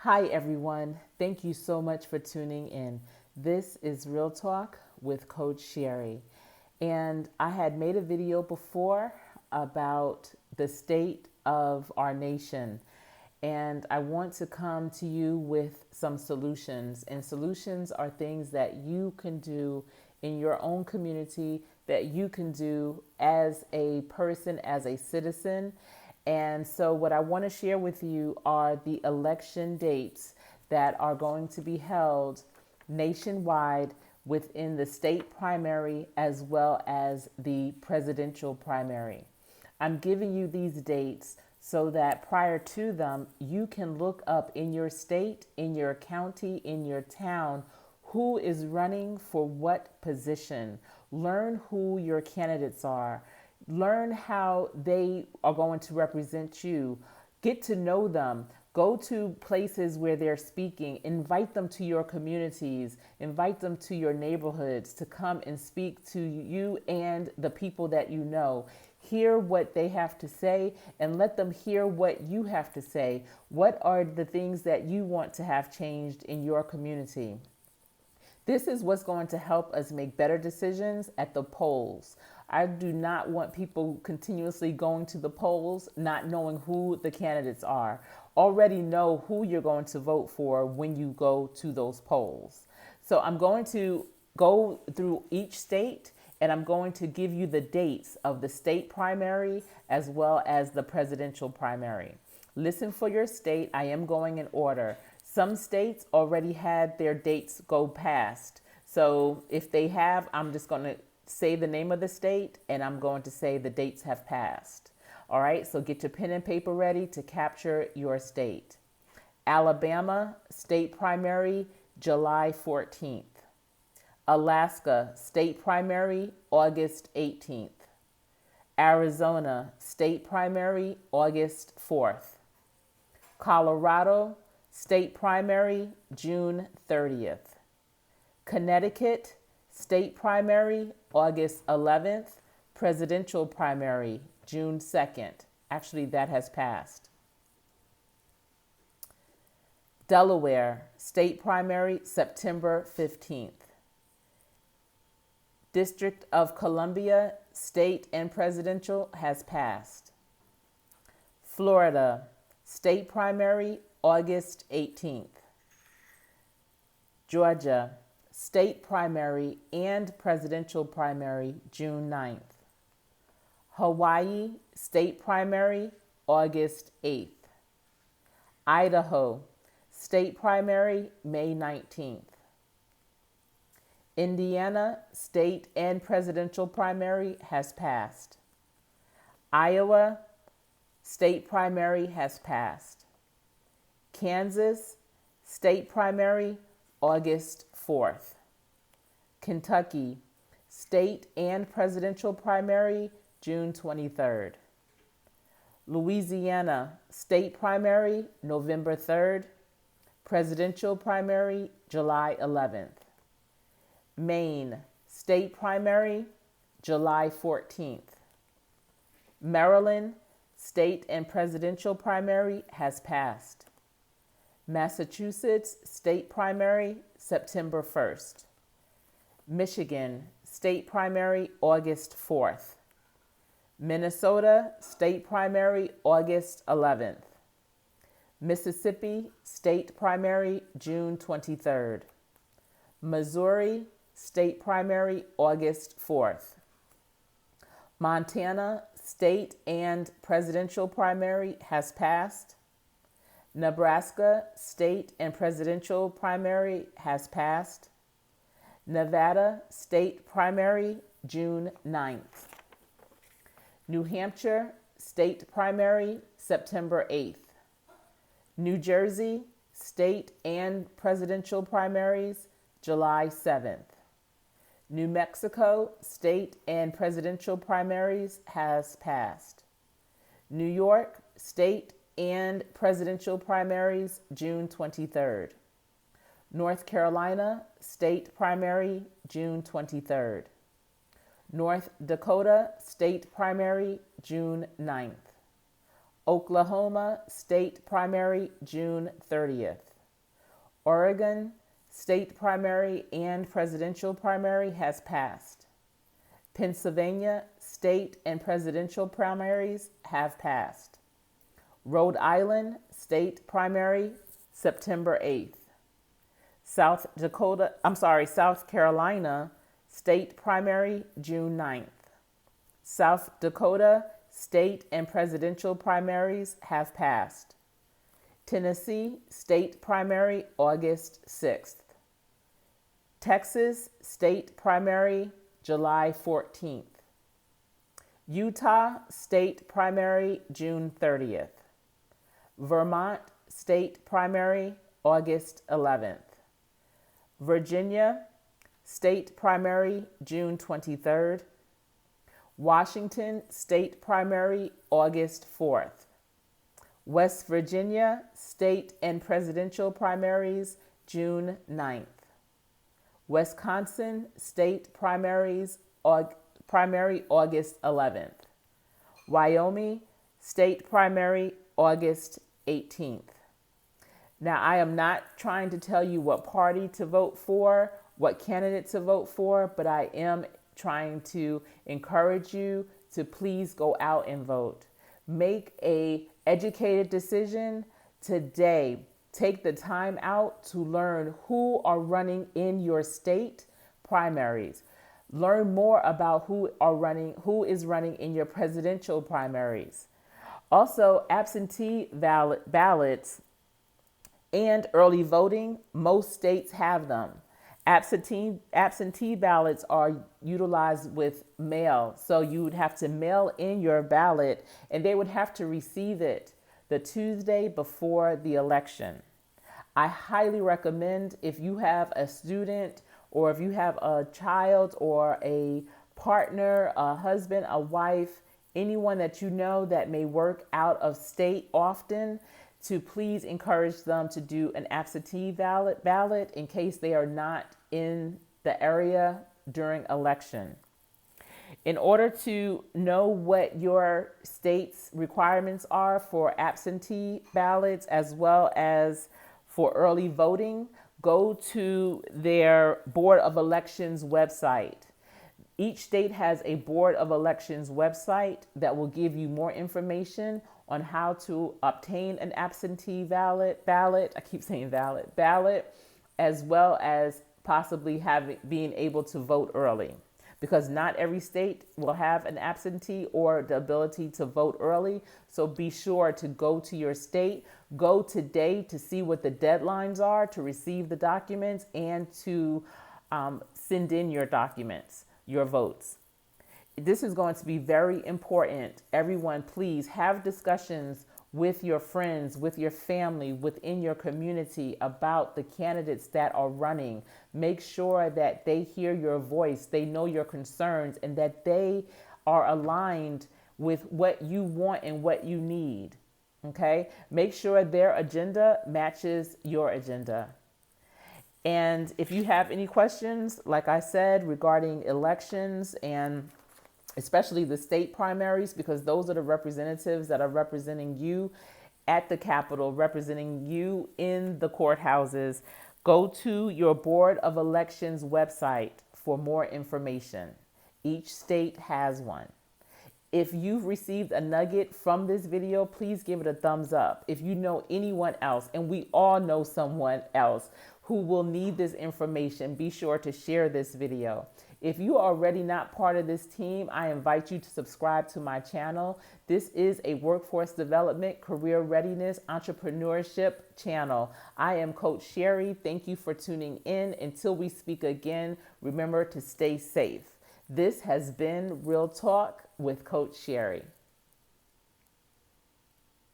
Hi, everyone. Thank you so much for tuning in. This is Real Talk with Coach Sherri. And I had made a video before about the state of our nation. And I want to come to you with some solutions. And solutions are things that you can do in your own community, that you can do as a person, as a citizen. And so, what I want to share with you are the election dates that are going to be held nationwide within the state primary as well as the presidential primary. I'm giving you these dates so that prior to them, you can look up in your state, in your county, in your town, who is running for what position. Learn who your candidates are. Learn how they are going to represent you. Get to know them. Go to places where they're speaking. Invite them to your communities. Invite them to your neighborhoods to come and speak to you and the people that you know. Hear what they have to say and let them hear what you have to say. What are the things that you want to have changed in your community? This is what's going to help us make better decisions at the polls. I do not want people continuously going to the polls, not knowing who the candidates are. Already know who you're going to vote for when you go to those polls. So I'm going to go through each state and I'm going to give you the dates of the state primary as well as the presidential primary. Listen for your state. I am going in order. Some states already had their dates go past. So if they have, I'm just going to say the name of the state and I'm going to say the dates have passed. All right, so get your pen and paper ready to capture your state. Alabama, state primary, July 14th. Alaska, state primary, August 18th. Arizona, state primary, August 4th. Colorado, state primary, June 30th. Connecticut, state primary, August 11th. Presidential primary, June 2nd. Actually, that has passed. Delaware, state primary, September 15th. District of Columbia, state and presidential has passed. Florida, state primary, August 18th. Georgia, state primary and presidential primary, June 9th. Hawaii, state primary, August 8th. Idaho, state primary, May 19th. Indiana, state and presidential primary has passed. Iowa, state primary has passed. Kansas, state primary, August 4th. Kentucky, state and presidential primary, June 23rd. Louisiana, state primary, November 3rd. Presidential primary, July 11th. Maine, state primary, July 14th. Maryland, state and presidential primary has passed. Massachusetts, state primary, September 1st. Michigan, state primary, August 4th. Minnesota, state primary, August 11th. Mississippi, state primary, June 23rd. Missouri, state primary, August 4th. Montana, state and presidential primary has passed. Nebraska, state and presidential primary has passed. Nevada, state primary, June 9th. New Hampshire, state primary, September 8th. New Jersey, state and presidential primaries, July 7th. New Mexico, state and presidential primaries has passed. New York, state and presidential primaries, June 23rd. North Carolina, state primary, June 23rd. North Dakota, state primary, June 9th. Oklahoma, state primary, June 30th. Oregon, state primary and presidential primary has passed. Pennsylvania, state and presidential primaries have passed. Rhode Island, state primary, September 8th. South Carolina, state primary, June 9th. South Dakota, state and presidential primaries have passed. Tennessee, state primary, August 6th. Texas, state primary, July 14th. Utah, state primary, June 30th. Vermont, state primary, August 11th. Virginia, state primary, June 23rd. Washington, state primary, August 4th. West Virginia, state and presidential primaries, June 9th. Wisconsin, state primaries, primary August 11th. Wyoming, state primary, August 18th. Now, I am not trying to tell you what party to vote for, what candidate to vote for, but I am trying to encourage you to please go out and vote. Make an educated decision today. Take the time out to learn who are running in your state primaries. Learn more about who is running in your presidential primaries. Also, absentee ballots and early voting, most states have them. Absentee ballots are utilized with mail. So you would have to mail in your ballot and they would have to receive it the Tuesday before the election. I highly recommend, if you have a student or if you have a child or a partner, a husband, a wife, anyone that you know that may work out of state often, to please encourage them to do an absentee ballot in case they are not in the area during election. In order to know what your state's requirements are for absentee ballots as well as for early voting, go to their Board of Elections website. Each state has a Board of Elections website that will give you more information on how to obtain an absentee ballot, as well as possibly being able to vote early. Because not every state will have an absentee or the ability to vote early. So be sure to go to your state, go today to see what the deadlines are to receive the documents and to send in your documents, your votes. This is going to be very important. Everyone, please have discussions with your friends, with your family, within your community about the candidates that are running. Make sure that they hear your voice, they know your concerns, and that they are aligned with what you want and what you need. Okay? Make sure their agenda matches your agenda. And if you have any questions, like I said, regarding elections and especially the state primaries, because those are the representatives that are representing you at the Capitol, representing you in the courthouses, go to your Board of Elections website for more information. Each state has one. If you've received a nugget from this video, please give it a thumbs up. If you know anyone else, and we all know someone else who will need this information, be sure to share this video. If you are already not part of this team, I invite you to subscribe to my channel. This is a workforce development, career readiness, entrepreneurship channel. I am Coach Sherri. Thank you for tuning in. Until we speak again, remember to stay safe. This has been Real Talk with Coach Sherri.